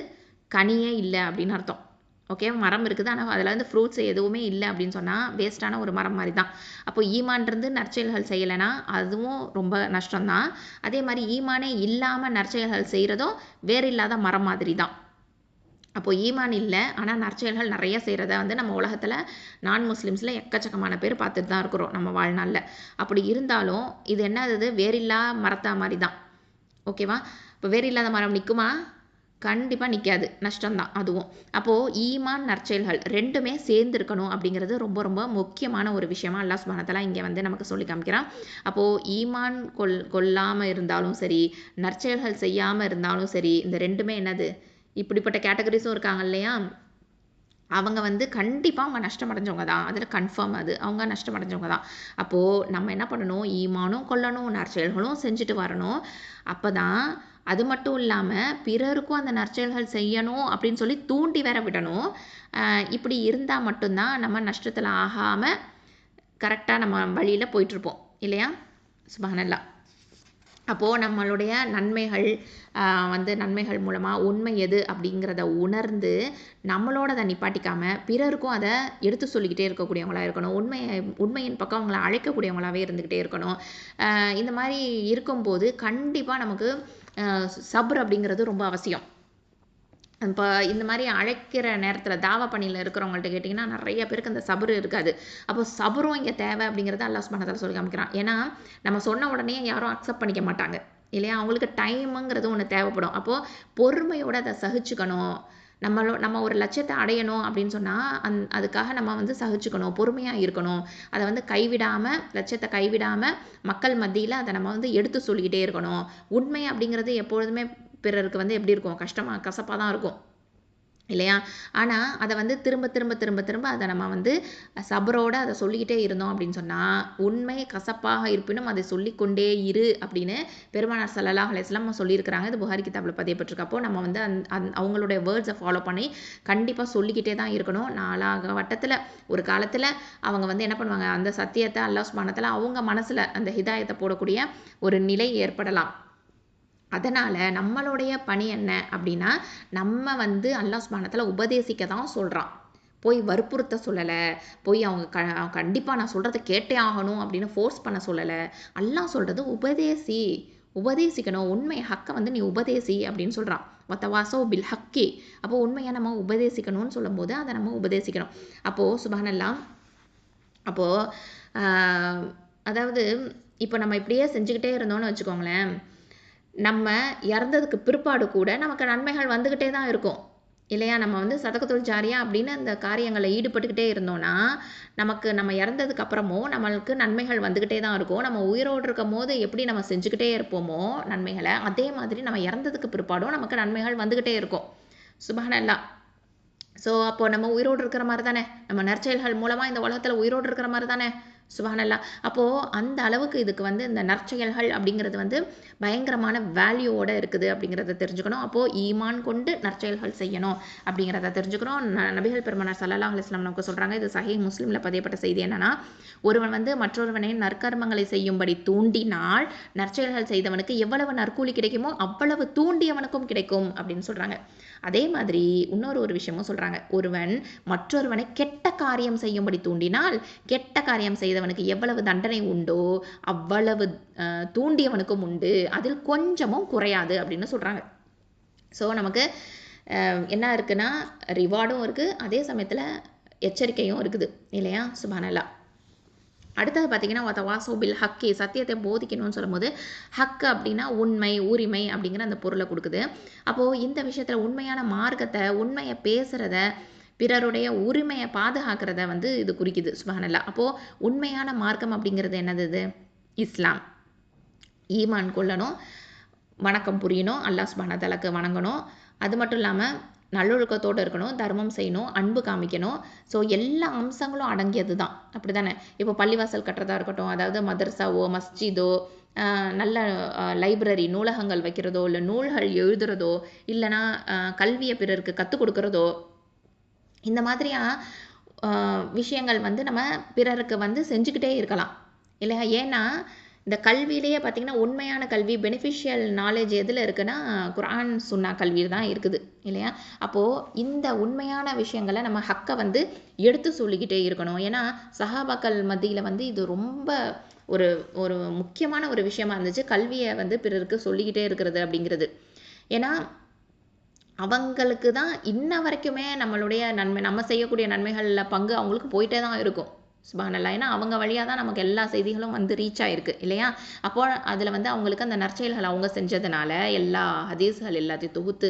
Speaker 1: கனியே இல்லை அப்படின்னு அர்த்தம். ஓகே, மரம் இருக்குது ஆனால் அதில் வந்து ஃப்ரூட்ஸ் எதுவுமே இல்லை அப்படின்னு சொன்னால் வேஸ்ட்டான ஒரு மரம் மாதிரி தான். அப்போ ஈமான் இருந்து நற்செயல்கள் செய்யலைன்னா அதுவும் ரொம்ப நஷ்டம்தான். அதே மாதிரி ஈமானே இல்லாமல் நற்செயல்கள் செய்கிறதும் வேறு இல்லாத மரம் மாதிரி தான். அப்போது ஈமான் இல்லை ஆனால் நற்செயல்கள் நிறைய செய்கிறத வந்து நம்ம உலகத்தில் நான் முஸ்லீம்ஸில் எக்கச்சக்கமான பேர் பார்த்துட்டு தான் இருக்கிறோம் நம்ம வாழ்நாளில். அப்படி இருந்தாலும் இது என்னது, வேறில்லா மரத்தா மாதிரி தான். ஓகேவா. இப்போ வேறு இல்லாத மரம் நிற்குமா, கண்டிப்பாக நிற்காது, நஷ்டம்தான் அதுவும். அப்போது ஈமான் நற்செயல்கள் ரெண்டுமே சேர்ந்து இருக்கணும் அப்படிங்கிறது ரொம்ப ரொம்ப முக்கியமான ஒரு விஷயமா அல்லாஹ் சுப்ஹானஹு வ தஆலா இங்கே வந்து நமக்கு சொல்லி காமிக்கிறான். அப்போது ஈமான் கொள்ளாமல் இருந்தாலும் சரி, நற்செயல்கள் செய்யாமல் இருந்தாலும் சரி, இந்த ரெண்டுமே என்னது, இப்படிப்பட்ட கேட்டகரிஸும் இருக்காங்க இல்லையா, அவங்க வந்து கண்டிப்பாக அவங்க நஷ்டமடைஞ்சவங்க தான், அதில் கன்ஃபார்ம் அது அவங்க நஷ்டமடைஞ்சவங்க தான். அப்போது நம்ம என்ன பண்ணணும், ஈமானும் கொள்ளணும், நற்செயல்களும் செஞ்சுட்டு வரணும். அப்போ தான் அது மட்டும் இல்லாமல் பிறருக்கும் அந்த நற்செயல்கள் செய்யணும் அப்படின்னு சொல்லி தூண்டி வேற விடணும். இப்படி இருந்தால் மட்டும்தான் நம்ம நஷ்டத்தில் ஆகாமல் கரெக்டாக நம்ம வழியில் போயிட்டுருப்போம் இல்லையா. சுப்ஹானல்லாஹ். அப்போது நம்மளுடைய நன்மைகள் வந்து நன்மைகள் மூலமாக உண்மை எது அப்படிங்கிறத உணர்ந்து நம்மளோட நிப்பாட்டிக்காமல் பிறருக்கும் அதை எடுத்து சொல்லிக்கிட்டே இருக்கக்கூடியவங்களாக இருக்கணும். உண்மையின் பக்கம் அவங்கள அழைக்கக்கூடியவங்களாகவே இருந்துக்கிட்டே இருக்கணும். இந்த மாதிரி இருக்கும்போது கண்டிப்பாக நமக்கு சப்ர் அப்படிங்கிறது ரொம்ப அவசியம். இப்போ இந்த மாதிரி அழைக்கிற நேரத்தில் தாவா பணியில் இருக்கிறவங்கள்ட்ட கேட்டிங்கன்னா நிறைய பேருக்கு அந்த சபரு இருக்காது. அப்போ சபரும் இங்கே தேவை அப்படிங்கிறத அல்லாஹ் சுப்ஹானஹு வ தஆலா சொல்லி காமிக்கிறான். ஏன்னா நம்ம சொன்ன உடனே யாரும் அக்செப்ட் பண்ணிக்க மாட்டாங்க இல்லையா, அவங்களுக்கு டைமுங்கிறது ஒன்று தேவைப்படும். அப்போது பொறுமையோடு அதை சகிச்சுக்கணும். நம்ம ஒரு லட்சியத்தை அடையணும் அப்படின்னு சொன்னால் அதுக்காக நம்ம வந்து சகிச்சுக்கணும், பொறுமையாக இருக்கணும். அதை வந்து லட்சியத்தை கைவிடாமல் மக்கள் மத்தியில் அதை நம்ம வந்து எடுத்து சொல்லிக்கிட்டே இருக்கணும். உண்மை அப்படிங்கிறது எப்பொழுதுமே பிறருக்கு வந்து எப்படி இருக்கும், கசப்பாக தான் இருக்கும் இல்லையா? ஆனால் அதை வந்து திரும்ப திரும்ப திரும்ப திரும்ப அதை நம்ம வந்து சபரோடு அதை சொல்லிக்கிட்டே இருந்தோம் அப்படின்னு சொன்னால், உண்மை கசப்பாக இருப்பினும் அதை சொல்லிக்கொண்டே இரு அப்படின்னு பெருமானார் ஸல்லல்லாஹு அலைஹி வஸல்லம் சொல்லியிருக்கிறாங்க. இது புகாரி கிதாபில் பதியப்பட்டிருக்கு. அப்போ நம்ம வந்து அவங்களுடைய வேர்ட்ஸை ஃபாலோ பண்ணி கண்டிப்பாக சொல்லிக்கிட்டே தான் இருக்கணும். வட்டத்தில் ஒரு காலத்தில் அவங்க வந்து என்ன பண்ணுவாங்க, அந்த சத்தியத்தை அல்லாஹ் சுப்ஹானஹு வ தஆலா அவங்க மனசில் அந்த ஹிதாயத்தை போடக்கூடிய ஒரு நிலை ஏற்படலாம். அதனால் நம்மளுடைய பணி என்ன அப்படின்னா, நம்ம வந்து அல்லாஹ் சுப்ஹானஹு வ தஆலா உபதேசிக்க தான் சொல்கிறான். போய் வற்புறுத்த சொல்லலை, போய் அவங்க கண்டிப்பாக நான் சொல்கிறத கேட்டே ஆகணும் அப்படின்னு ஃபோர்ஸ் பண்ண சொல்லலை. அல்லாஹ் சொல்கிறது உபதேசிக்கணும், உண்மை ஹக்கை வந்து நீ உபதேசி அப்படின்னு சொல்கிறான். வத்தவாசோ பில் ஹக்கி. அப்போ உண்மையை நம்ம உபதேசிக்கணும்னு சொல்லும்போது அதை நம்ம உபதேசிக்கணும். அப்போது சுப்ஹானல்லாஹ், அப்போது அதாவது இப்போ நம்ம இப்படியே செஞ்சுக்கிட்டே இருந்தோம்னு வச்சுக்கோங்களேன், நம்ம இறந்ததுக்கு பிற்பாடு கூட நமக்கு நன்மைகள் வந்துக்கிட்டே தான் இருக்கும் இல்லையா? நம்ம வந்து சதகத்துல் ஜாரியா அப்படின்னு அந்த காரியங்களில் ஈடுபட்டுக்கிட்டே இருந்தோம்னா, நம்ம இறந்ததுக்கு அப்புறமும் நம்மளுக்கு நன்மைகள் வந்துக்கிட்டே தான் இருக்கும். நம்ம உயிரோடு இருக்கும் போது எப்படி நம்ம செஞ்சுக்கிட்டே இருப்போமோ நன்மைகளை, அதே மாதிரி நம்ம இறந்ததுக்கு பிற்பாடும் நமக்கு நன்மைகள் வந்துக்கிட்டே இருக்கும். சுப்ஹானல்லாஹ். ஸோ அப்போ நம்ம உயிரோடு இருக்கிற மாதிரி தானே, நம்ம நற்செயல்கள் மூலமாக இந்த உலகத்தில் உயிரோடு இருக்கிற மாதிரி தானே. சுப்ஹானல்லாஹ். அப்போது அந்த அளவுக்கு இதுக்கு வந்து இந்த நற்செயல்கள் அப்படிங்கிறது வந்து பயங்கரமான வேல்யூவோடு இருக்குது அப்படிங்கிறத தெரிஞ்சுக்கணும். அப்போது ஈமான் கொண்டு நற்செயல்கள் செய்யணும் அப்படிங்கிறத தெரிஞ்சுக்கணும். நபிகள் பெருமானார் ஸல்லல்லாஹு அலைஹி வஸல்லம் நமக்கு சொல்கிறாங்க, இது சஹீஹ் முஸ்லிமில் பதியப்பட்ட செய்தி என்னன்னா, ஒருவன் வந்து மற்றொருவனை நற்கர்மங்களை செய்யும்படி தூண்டினால் நற்செயல்கள் செய்தவனுக்கு எவ்வளவு நற்கூலி கிடைக்குமோ அவ்வளவு தூண்டியவனுக்கும் கிடைக்கும் அப்படின்னு சொல்கிறாங்க. அதே மாதிரி ஒரு விஷயமும் சொல்கிறாங்க, ஒருவன் மற்றொருவனை கெட்ட காரியம் செய்யும்படி தூண்டினால் கெட்ட காரியம் செய்தவனுக்கு எவ்வளவு தண்டனை உண்டோ அவ்வளவு தூண்டியவனுக்கும் உண்டு, அதில் கொஞ்சமும் குறையாது அப்படின்னு சொல்கிறாங்க. ஸோ நமக்கு என்ன இருக்குன்னா, ரிவார்டும் இருக்குது, அதே சமயத்தில் எச்சரிக்கையும் இருக்குது இல்லையா? சுப்ஹானல்லாஹ். அடுத்தது பார்த்தீங்கன்னா, வதவாசோ பில் ஹக்கி, சத்தியத்தை போதிக்கணும்னு சொல்லும்போது ஹக்கு அப்படின்னா உண்மை, உரிமை அப்படிங்கிற அந்த பொருளை கொடுக்குது. அப்போது இந்த விஷயத்தில் உண்மையான மார்க்கத்தை, உண்மையை பேசுகிறத, பிறருடைய உரிமையை பாதுகாக்கிறத வந்து இது குறிக்குது. சுப்ஹானல்லாஹ். அப்போது உண்மையான மார்க்கம் அப்படிங்கிறது என்னது? இது இஸ்லாம். ஈமான் கொள்ளணும், வணக்கம் புரியணும், அல்லாஹ் சுப்ஹானஹு வ தஆலாக்கு வணங்கணும். அது மட்டும் இல்லாமல் நல்லொழுக்கத்தோடு இருக்கணும், தர்மம் செய்யணும், அன்பு காமிக்கணும். ஸோ எல்லா அம்சங்களும் அடங்கியது தான், அப்படி தானே? இப்போ பள்ளிவாசல் கட்டுறதா இருக்கட்டும், அதாவது மதரசாவோ மஸ்ஜிதோ, நல்ல லைப்ரரி நூலகங்கள் வைக்கிறதோ, இல்லை நூல்கள் எழுதுறதோ, இல்லைனா கல்வியை பிறருக்கு கற்றுக் கொடுக்குறதோ, இந்த மாதிரியாக விஷயங்கள் வந்து நம்ம பிறருக்கு வந்து செஞ்சுக்கிட்டே இருக்கலாம் இல்லையா? ஏன்னா இந்த கல்வியிலேயே பார்த்திங்கன்னா, உண்மையான கல்வி, பெனிஃபிஷியல் நாலேஜ் எதில் இருக்குன்னா குர்ஆன் சுன்னா கல்வியில் தான் இருக்குது இல்லையா? அப்போது இந்த உண்மையான விஷயங்களை நம்ம ஹக்கை வந்து எடுத்து சொல்லிக்கிட்டே இருக்கணும். ஏன்னா சஹாபாக்கள் மத்தியில் வந்து இது ரொம்ப ஒரு ஒரு முக்கியமான ஒரு விஷயமா இருந்துச்சு, கல்வியை வந்து பிறருக்கு சொல்லிக்கிட்டே இருக்கிறது அப்படிங்கிறது. ஏன்னா அவங்களுக்கு தான் இன்ன வரைக்குமே நம்மளுடைய நம்ம செய்யக்கூடிய நன்மைகளில் பங்கு அவங்களுக்கு போயிட்டே தான் இருக்கும். சுப்ஹானல்லாஹ். ஏன்னா அவங்க வழியாக தான் நமக்கு எல்லா செய்திகளும் வந்து ரீச் ஆகிருக்கு இல்லையா? அப்போ அதில் வந்து அவங்களுக்கு அந்த நற்செயல்கள் அவங்க செஞ்சதுனால எல்லா ஹதீஸ்கள் எல்லாத்தையும் தொகுத்து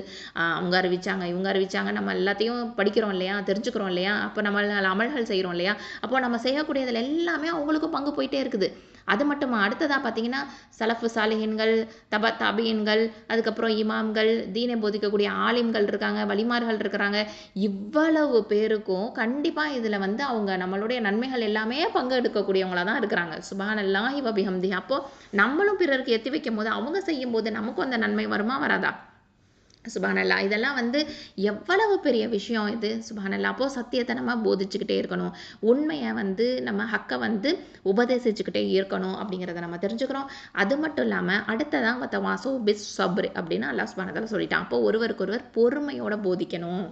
Speaker 1: அவங்க அறிவிச்சாங்க, இவங்க அறிவிச்சாங்க, நம்ம எல்லாத்தையும் படிக்கிறோம் இல்லையா, தெரிஞ்சுக்கிறோம் இல்லையா? அப்போ நம்ம அமல்கள் செய்கிறோம் இல்லையா? அப்போ நம்ம செய்யக்கூடியதில் எல்லாமே அவங்களுக்கும் பங்கு போயிட்டே இருக்குது. அது மட்டுமா, அடுத்ததாக பார்த்தீங்கன்னா சலஃபு சாலிஹின்கள், தாபியின்கள், அதுக்கப்புறம் இமாம்கள், தீனை போதிக்கக்கூடிய ஆலிம்கள் இருக்காங்க, வலிமார்கள் இருக்கிறாங்க. இவ்வளவு பேருக்கும் கண்டிப்பாக இதில் வந்து அவங்க நம்மளுடைய நன்மைகள் எல்லாமே பங்கெடுக்கக்கூடியவங்களாக தான் இருக்கிறாங்க. சுப்ஹானல்லாஹி வ பிஹம்திஹி. அப்போது நம்மளும் பிறருக்கு எத்தி வைக்கும் போது, அவங்க செய்யும்போது நமக்கும் அந்த நன்மை வருமா வராதா? சுப்ஹானல்லாஹ். இதெல்லாம் வந்து எவ்வளவு பெரிய விஷயம் இது. சுப்ஹானல்லாஹ். அப்போது சத்தியத்தை நம்ம போதிச்சுக்கிட்டே இருக்கணும், உண்மையை வந்து நம்ம ஹக்கை வந்து உபதேசிச்சுக்கிட்டே இருக்கணும் அப்படிங்கிறத நம்ம தெரிஞ்சுக்கிறோம். அது மட்டும் இல்லாமல் அடுத்ததான் வத்தவாசோ பிஸ் சப்ர் அப்படின்னு அல்லாஹ் சுப்ஹானஹு வ தஆலா சொல்லிட்டான். அப்போது ஒருவருக்கொருவர் பொறுமையோட போதிக்கணும்,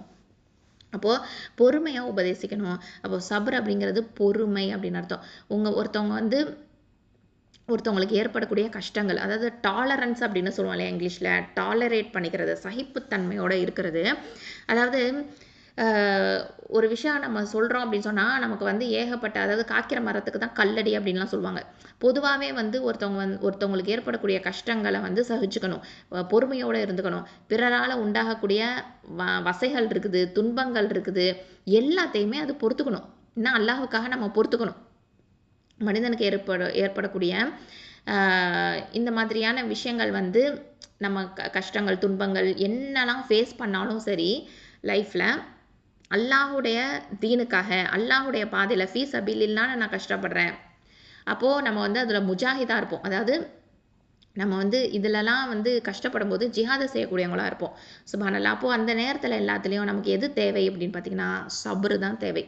Speaker 1: அப்போது பொறுமையாக உபதேசிக்கணும். அப்போது சப்ர் அப்படிங்கிறது பொறுமை அப்படின்னு அர்த்தம். ஒருத்தவங்களுக்கு ஏற்படக்கூடிய கஷ்டங்கள், அதாவது டாலரன்ஸ் அப்படின்னு சொல்லுவோம் இல்லையா இங்கிலீஷில், டாலரேட் பண்ணிக்கிறது, சகிப்புத்தன்மையோடு இருக்கிறது. அதாவது ஒரு விஷயம் நம்ம சொல்கிறோம் அப்படின்னு சொன்னால் நமக்கு வந்து ஏகப்பட்ட அதாவது காய்க்கிற மரத்துக்கு தான் கல்லடி அப்படின்லாம் சொல்லுவாங்க. பொதுவாகவே வந்து ஒருத்தவங்களுக்கு ஏற்படக்கூடிய கஷ்டங்களை வந்து சகிச்சுக்கணும், பொறுமையோடு இருந்துக்கணும். பிறரால் உண்டாகக்கூடிய வசைகள் இருக்குது, துன்பங்கள் இருக்குது, எல்லாத்தையுமே அது பொறுத்துக்கணும். இன்னும் அல்லாஹுக்காக நம்ம பொறுத்துக்கணும். மனிதனுக்கு ஏற்படக்கூடிய இந்த மாதிரியான விஷயங்கள் வந்து நம்ம கஷ்டங்கள் துன்பங்கள் என்னெல்லாம் ஃபேஸ் பண்ணாலும் சரி லைஃப்பில் அல்லாஹுடைய தீனுக்காக அல்லாஹுடைய பாதையில் ஃபீ சபீலில்லாஹ் நான் கஷ்டப்படுறேன். அப்போது நம்ம வந்து அதில் முஜாஹிதாக இருப்போம். அதாவது நம்ம வந்து இதிலலாம் வந்து கஷ்டப்படும் போது ஜிஹாதை செய்யக்கூடியவங்களாக இருப்போம். சுப்ஹானல்லாஹ். அப்போது அந்த நேரத்தில் எல்லாத்துலேயும் நமக்கு எது தேவை அப்படின்னு பார்த்திங்கன்னா சப்ரு தான் தேவை.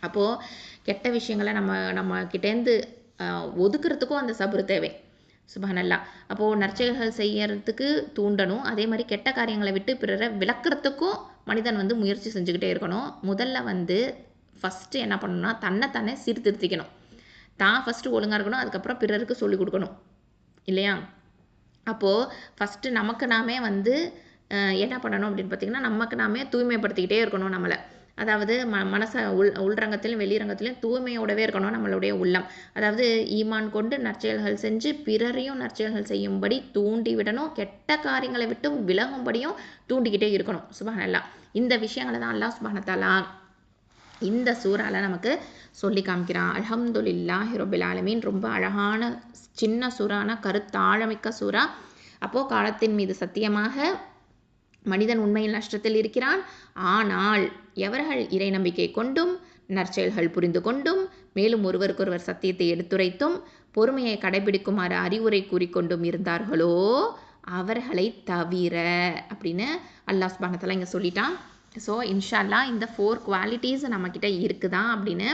Speaker 1: அப்போது கெட்ட விஷயங்களை நம்ம கிட்டேருந்து ஒதுக்குறதுக்கும் அந்த சப்ரு தேவை. சுப்ஹானல்லாஹ். அப்போது நற்செயல்கள் செய்யறதுக்கு தூண்டணும், அதே மாதிரி கெட்ட காரியங்களை விட்டு பிறரை விளக்குறதுக்கும் மனிதன் வந்து முயற்சி செஞ்சுக்கிட்டே இருக்கணும். முதல்ல வந்து ஃபஸ்ட்டு என்ன பண்ணணும்னா தன்னை சீர்திருத்திக்கணும். தான் ஃபஸ்ட்டு ஒழுங்காக இருக்கணும், அதுக்கப்புறம் பிறருக்கு சொல்லிக் கொடுக்கணும் இல்லையா? அப்போது ஃபஸ்ட்டு நமக்கு நாமே வந்து என்ன பண்ணணும் அப்படின்னு பார்த்திங்கன்னா நமக்கு நாமே தூய்மைப்படுத்திக்கிட்டே இருக்கணும் நம்மளை. அதாவது மனசை உள்ரங்கத்திலும் வெளிரங்கத்திலும் தூய்மையோடவே இருக்கணும் நம்மளுடைய உள்ளம். அதாவது ஈமான் கொண்டு நற்செயல்கள் செஞ்சு பிறரையும் நற்செயல்கள் செய்யும்படி தூண்டி விடணும், கெட்ட காரியங்களை விட்டும் விலகும்படியும் தூண்டிக்கிட்டே இருக்கணும். சுப்ஹானல்லாஹ். இந்த விஷயங்களை தான் அல்லாஹ் சுப்ஹானஹு வ தஆலா இந்த சூறால நமக்கு சொல்லி காமிக்கிறான். அல்ஹம்துலில்லாஹி ரப்பில் ஆலமீன். ரொம்ப அழகான சின்ன சூறான கருத்தாழமிக்க சூறா. அப்போது காலத்தின் மீது சத்தியமாக மனிதன் உண்மையில் நஷ்டத்தில் இருக்கிறான். ஆனால் எவர்கள் இறை நம்பிக்கை கொண்டும் நற்செயல்கள் புரிந்து கொண்டும் மேலும் ஒருவருக்கொருவர் சத்தியத்தை எடுத்துரைத்தும் பொறுமையை கடைபிடிக்குமாறு அறிவுரை கூறிக்கொண்டும் இருந்தார்களோ அவர்களை தவிர அப்படின்னு அல்லாஹ் சுப்ஹானஹு வ தஆலா இங்கே சொல்லிட்டான். ஸோ இன்ஷா அல்லாஹ் இந்த 4 குவாலிட்டிஸ் நம்மக்கிட்ட இருக்குதா அப்படின்னு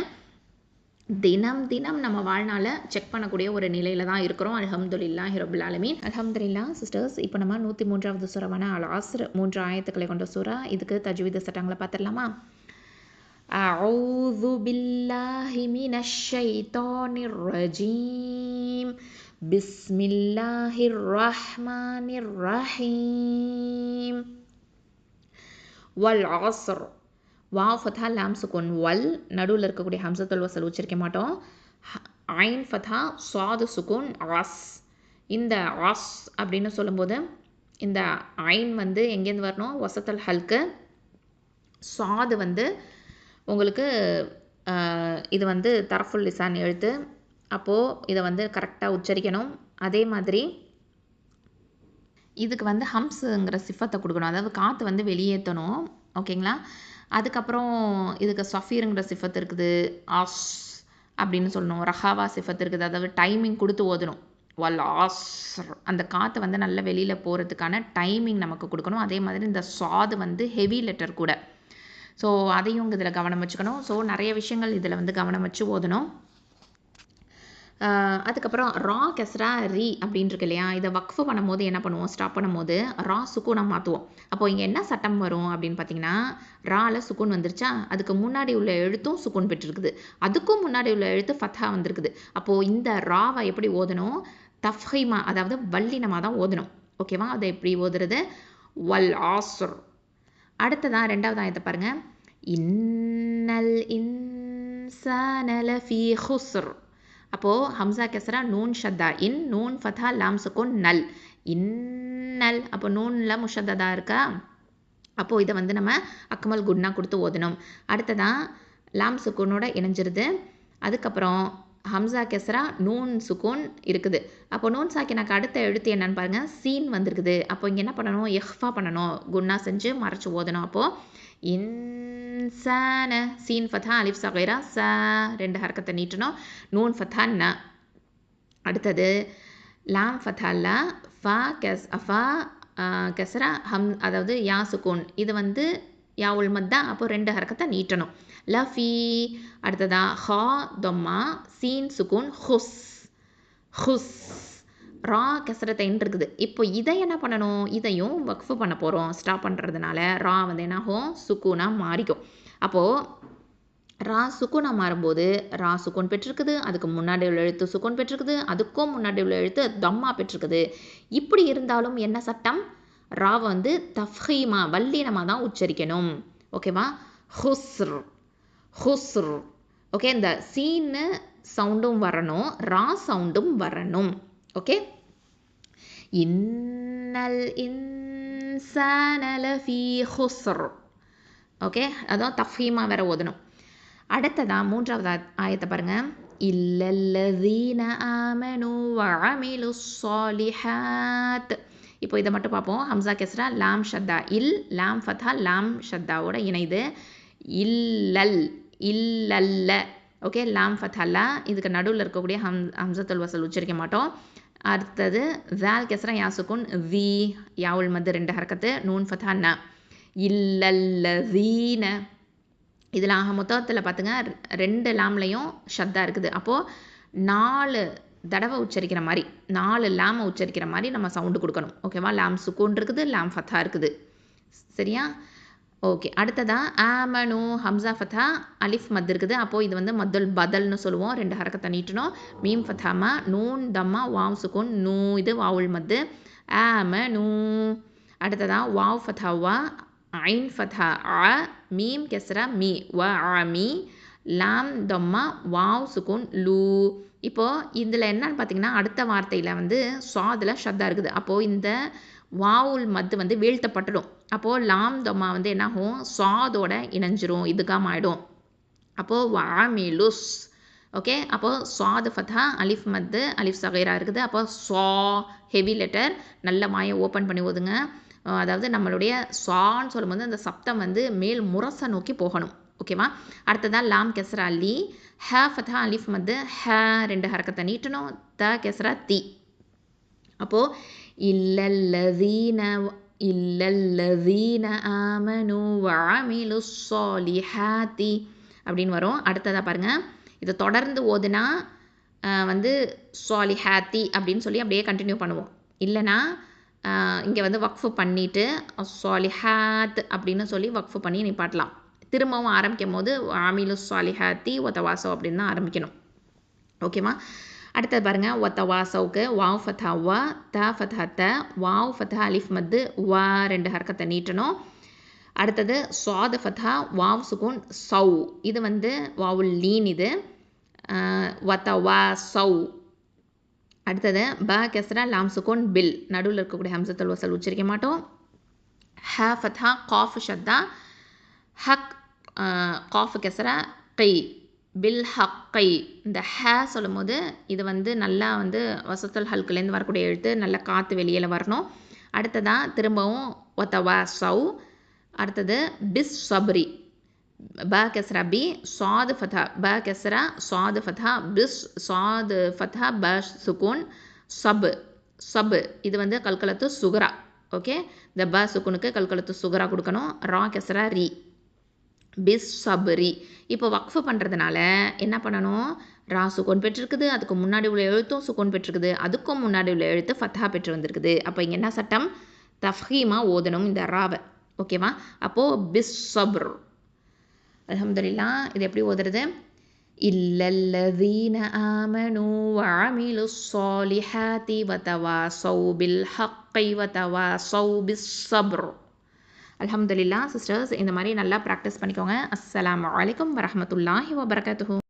Speaker 1: தினம் நம்ம வாழ்நாள செக் பண்ணக்கூடிய ஒரு நிலையில தான் இருக்கிறோம். அல்ஹம்துலில்லாஹி ரப்பில் ஆலமீன். அல்ஹம்துலில்லாஹ் சிஸ்டர்ஸ். இப்போ நம்ம 103வது சூறாவான அல் அஸ்ர் 3 ஆயத்துக்களை கொண்ட சூறா. இதுக்கு தஜ்வீத் சட்டங்களை பார்த்துடலாமா? அஊது பில்லாஹி மினஷ் ஷைத்தானிர் ரஜீம். பிஸ்மில்லாஹிர் ரஹ்மானிர் ரஹீம். வல் அஸ்ர். வா ஃபதா லாம் சுக்குன் வல் நடுவில் இருக்கக்கூடிய ஹம்சத்துல் வசல் உச்சரிக்க மாட்டோம். ஐன் ஃபதா சாது சுக்குன் அஸ். இந்த அஸ் அப்படின்னு சொல்லும்போது இந்த ஐன் வந்து எங்கேருந்து வரணும்? வசத்தல் ஹல்க்கு. சாது வந்து உங்களுக்கு இது வந்து தரஃபுல் லிசான் எழுத்து. அப்போது இதை வந்து கரெக்டாக உச்சரிக்கணும். அதே மாதிரி இதுக்கு வந்து ஹம்ஸுங்கிற சிஃபத்தை கொடுக்கணும், அதாவது காற்று வந்து வெளியேற்றணும். ஓகேங்களா? அதுக்கப்புறம் இதுக்கு சஃபீருங்கிற சிஃபத் இருக்குது, ஆஸ் அப்படின்னு சொல்லணும். ரஹாவா சிஃபத் இருக்குது, அதாவது டைமிங் கொடுத்து ஓதணும். வல் ஆஸ்ர் அந்த காற்று வந்து நல்லா வெளியில் போகிறதுக்கான டைமிங் நமக்கு கொடுக்கணும். அதே மாதிரி இந்த சாது வந்து ஹெவி லெட்டர் கூட. ஸோ அதையும் இதில் கவனம் வச்சுக்கணும். ஸோ நிறைய விஷயங்கள் இதில் வந்து கவனம் வச்சு ஓதணும். அதுக்கப்புறம் ரா கெஸ்ரா ரீ அப்படின்னு இருக்கு இல்லையா? இதை வக்ஃபு பண்ணும்போது என்ன பண்ணுவோம்? ஸ்டாப் பண்ணும்போது ரா சுக்கூனை மாற்றுவோம். அப்போது இங்கே என்ன சட்டம் வரும் அப்படின்னு பார்த்தீங்கன்னா, ரால சுக்கூன் வந்துருச்சா, அதுக்கு முன்னாடி உள்ள எழுத்தும் சுக்கூன் பெற்றிருக்குது, அதுக்கும் முன்னாடி உள்ள எழுத்து ஃபத்தா வந்திருக்குது. அப்போது இந்த ராவை எப்படி ஓதணும்? தஃப்ஹீமா, அதாவது வல்லினமாக தான் ஓதணும். ஓகேவா? அதை எப்படி ஓதுறது? வல் ஆஸ்ர். அடுத்ததான் 2வது ஆயத்தை பாருங்கள். இன்னல் இன்சான லஃபீ ஹுஸ்ர். அப்போது ஹம்சா கெஸ்ரா நூன் ஷத்தா இன், நூன் ஃபதா லாம் சுக்குன் நல். இன்னல். அப்போ நூனில் முஷத்ததா இருக்கா? அப்போது இதை வந்து நம்ம அக்மல் குட்னா கொடுத்து ஓதணும். அடுத்ததான் லாம் சுக்குனோட இணைஞ்சிருது. அதுக்கப்புறம் ஹம்சா கெஸ்ரா நூன் சுக்கூன் இருக்குது. அப்போ நூன் சாக்கினாக்கு அடுத்த எழுத்து என்னன்னு பாருங்கள், சீன் வந்திருக்குது. அப்போ இங்கே என்ன பண்ணணும்? எஹ்ஃபா பண்ணணும், குன்னா செஞ்சு மறைச்சு ஓதணும். அப்போது இன்சான சீன் ஃபதா அலிஃப் சகைரா ச 2 ஹர்க்கத்தை நீட்டணும். நூன் ஃபதா ந. அடுத்தது லாம் ஃபதா ல ஃபா கெஸ்ரா ஹம், அதாவது யா சுக்கூன். இது வந்து யாவுல் மத்தா. அப்போ 2 ஹர்க்கத்தை நீட்டணும். லஃபி. அடுத்ததா ஹா தொம்மா சீன் சுக்கூன் ஹுஸ். ஹுஸ். ரா கெசரத்தைன் இருக்குது. இப்போ இதை என்ன பண்ணணும்? இதையும் வக்ஃபு பண்ண போகிறோம். ஸ்டாப் பண்ணுறதுனால ரா வந்து என்னாகும்? சுக்கூனாக மாறிக்கும். அப்போது ரா சுக்கூனாக மாறும்போது ரா சுக்கூன் பெற்றிருக்குது, அதுக்கு முன்னாடி உள்ள எழுத்து சுக்கூன் பெற்றிருக்குது, அதுக்கும் முன்னாடி உள்ள எழுத்து தம்மா பெற்றிருக்குது. இப்படி இருந்தாலும் என்ன சட்டம்? ராவை வந்து தஃப்ஹீமா வல்லினமாக தான் உச்சரிக்கணும். ஓகேவா? ஹுஸ்ர் ஹுஸ்ர். ஓகே, இந்த சீன்னு சவுண்டும் வரணும், ரா சவுண்டும் வரணும். ஓகே, இன்னல் இன்சான லஃபீ ஹுஸ்ர். ஓகே, அதான் தஃபீமா வேற ஓதணும். அடுத்ததான் மூன்றாவது ஆயத்தை பாருங்க. இல்லல்லதீன ஆமனு வஅமிலு ஸாலிஹாத். இப்போ இதை மட்டும் பார்ப்போம். ஹம்சா கெஸ்ரா லாம் ஷத்தா இல், லாம் ஃபத்தா லாம் ஷத்தாவோட இணைது. இல்லல் இல்லல்ல. ஓகே, லாம் ஃபத்தா இதுக்கு நடுவில் இருக்கக்கூடிய ஹம்சத்துல் வசல் உச்சரிக்க மாட்டோம். அடுத்தது ஜால் கெஸ்ரா யாசுக்குன் வி, யாவுல் மது 2 ஹரக்கத்து, நூன் ஃபத்தா ந. இல்லல்லதீன. இதில் மொத்தத்தில் பார்த்துங்க 2 லாம்லையும் ஷத்தா இருக்குது. அப்போது 4 தடவை உச்சரிக்கிற மாதிரி, 4 லாமை உச்சரிக்கிற மாதிரி நம்ம சவுண்டு கொடுக்கணும். ஓகேவா? லாம் சுக்கூன் இருக்குது, லாம் ஃபத்தா இருக்குது. சரியா? ஓகே, அடுத்ததான் ஆமனு ஹம்சா ஃபத்தா அலிஃப் மத் இருக்குது. அப்போது இது வந்து மத்துல் பதல்னு சொல்லுவோம். 2 ஹரக்கத்தை நீட்டணும். மீம் ஃபத்தாமா, நூன் தம்மா, வாவ் சுக்கூன், நூ இது வாவுல் மத்து. ஆமனு. அடுத்ததான் வாவ் ஃபத்தாவா, ஐன் ஃபத்தா அ, மீம் கெஸ்ரா மீ, வ மீ, லாம் தம்மா, வாவ் சுக்கூன் லூ. இப்போது இதில் என்னன்னு பார்த்தீங்கன்னா, அடுத்த வார்த்தையில் வந்து சாதில் ஷத்தா இருக்குது. அப்போது இந்த வாவுல் மத்து வந்து வீழ்த்தப்பட்டுடும். அப்போது லாம் தம்மா வந்து என்னாகும், சாதோட இணைஞ்சிரும், இதுக்காம ஆகிடும். அப்போது வஅமிலுஸ். ஓகே, அப்போது சாது ஃபத்தா அலிஃப் மத்து, அலிஃப் சகைரா இருக்குது. அப்போ சா ஹெவி லெட்டர், நல்ல வாயை ஓப்பன் பண்ணி ஓதுங்க. அதாவது நம்மளுடைய சான்னு சொல்லும்போது அந்த சப்தம் வந்து மேல் முரசை நோக்கி போகணும். ஓகேவா? அடுத்ததான் லாம் கெஸ்ரா லி, ஹ ஃபத்தா அலிஃப் மத்து, ஹ 2 ஹரக்கத்தை நீட்டணும். த கெஸ்ரா தி. அப்போது இல்லல்லதீன ஆமனு வஅமிலு ஸாலிஹாத்தி அப்படின்னு வரும். அடுத்ததாக பாருங்கள், இதை தொடர்ந்து ஓதுனா வந்து ஸாலிஹாத்தி அப்படின்னு சொல்லி அப்படியே கண்டினியூ பண்ணுவோம். இல்லைனா இங்கே வந்து வக்ஃபு பண்ணிவிட்டு ஸாலிஹாத் அப்படின்னு சொல்லி வக்ஃபு பண்ணி நிப்பாட்டலாம். திரும்பவும் ஆரம்பிக்கும் போது ஆமிலு ஸாலிஹாத்தி ஒத்தவாசோ அப்படின்னு தான் ஆரம்பிக்கணும். ஓகேவா? அடுத்தது பாருங்கள், ஒத்தவாசோவுக்கு வாவ் ஃபத்தா வா, த ஃபத்தா த, வாவ் ஃபத்தா அலிஃப் மத்து, வா 2 ஹரக்கத்தை நீட்டணும். அடுத்தது சாது ஃபத்தா வாவ் சுக்கூன் சௌ, இது வந்து வாவுல் லீன், இது வத்தவா சௌ. அடுத்தது ப கெஸ்ரா லாம் சுக்கூன் பில், நடுவில் இருக்கக்கூடிய ஹம்சத்துல் வசல் உச்சரிக்க மாட்டோம். ஹ ஃபத்தா காஃப் ஷத்தா, ஹக் காஃப் கெஸ்ரா கை, பில் ஹக்கை. இந்த ஹ சொல்லும் போது இது வந்து நல்லா வந்து வசத்துல் ஹல்குலேருந்து வரக்கூடிய எழுத்து, நல்லா காற்று வெளியில் வரணும். அடுத்ததான் திரும்பவும் ஒத்தவா சௌ. அடுத்தது பிஸ் சப்ரி, ப கெஸ்ரா பி, சாது ஃபத்தா ப கெஸ்ரா, சாது ஃபத்தா பிஸ், சாது ஃபத்தா ப சுக்கூன் சப், சப் இது வந்து கல்கலத்து சுகரா. ஓகே, இந்த ப சுக்கூனுக்கு கல்கலத்து சுகரா கொடுக்கணும். ரா கெஸ்ரா ரி, பிஸ் சப்ரி. இப்போ வக்ஃபு பண்ணுறதுனால என்ன பண்ணணும், ரா சுக்கூன் பெற்றிருக்குது, அதுக்கு முன்னாடி உள்ள எழுத்தும் சுக்கூன் பெற்றிருக்குது, அதுக்கும் முன்னாடி உள்ள எழுத்து ஃபத்தா பெற்று வந்திருக்குது. அப்போ இங்கே என்ன சட்டம், தஃஹீமாக ஓதணும் இந்த ராவை. ஓகேவா? அப்போது பிஸ் சப்ர். அல்ஹம்துலில்லாஹ். இது எப்படி ஓதுறது? இல்லல்லதீன ஆமனு வஅமிலு ஸாலிஹாத்தி வதவாஸௌ பில் ஹக்கி வதவாஸௌ பிஸ் ஸப்ர். அல்ஹம்துலில்லாஹ். சிஸ்டர்ஸ், இந்த மாதிரி நல்லா ப்ராக்டிஸ் பண்ணிக்கோங்க. அஸ்ஸலாமு அலைக்கும் வரஹ்மத்துல்லாஹி வபரகாத்துஹு.